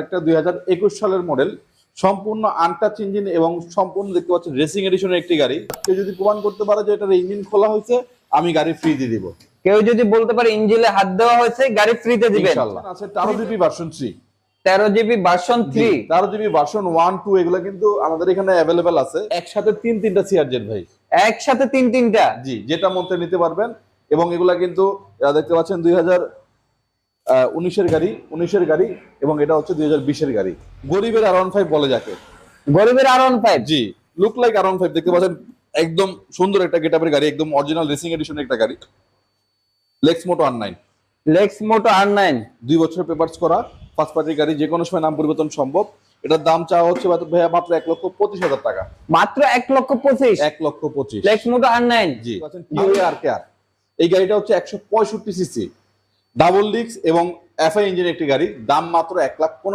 একটা 2021 সালের মডেল, সম্পূর্ণ আনটাচ ইঞ্জিন এবং সম্পূর্ণ দেখতে পাচ্ছেন রেসিং এডিশনের একটি গাড়ি। কেউ যদি প্রমাণ করতে পারে যে এটার ইঞ্জিন খোলা হয়েছে, আমি গাড়ি ফ্রি দিয়ে দিব। কেউ যদি বলতে পারে ইঞ্জিনে হাত দেওয়া হয়েছে, গাড়ি ফ্রিতে দিবেন ইনশাআল্লাহ। আছে 13 GB version 3, 13 GB version 3, 13 GB version 1 2 এগুলো কিন্তু আমাদের এখানে अवेलेबल আছে। একসাথে তিনটা সিআরজেড ভাই, একসাথে তিনটা। জি, যেটা মন চায় নিতে পারবেন। এবং এগুলা কিন্তু দেখতে পাচ্ছেন 2019 এর গাড়ি এবং এটা হচ্ছে 2020 এর গাড়ি। গরিবের R15 বলে যাকে, গরিবের R15, জি, লুক লাইক R15 দেখতে পাচ্ছেন। একদম সুন্দর একটা গেটআপের গাড়ি, একদম অরিজিনাল রেসিং এডিশনের একটা গাড়ি। লেক্স মোটো R9, লেক্স মোটো R9, 2 বছরের পেপারস করা, ফার্স্ট পার্টি গাড়ি, যে কোনো সময় নাম পরিবর্তন সম্ভব। এটার দাম চাওয়া হচ্ছে ভাইয়া মাত্র 1,25,000 টাকা। মাত্র 1,25,000, 1,25,000। লেক্স মোটো R9, জি, আর এই গাড়িটা হচ্ছে 165 সিসি ডাবল ডিস্ক এবং এফআই ইঞ্জিন একটি গাড়ি। দাম মাত্র 1,15,000।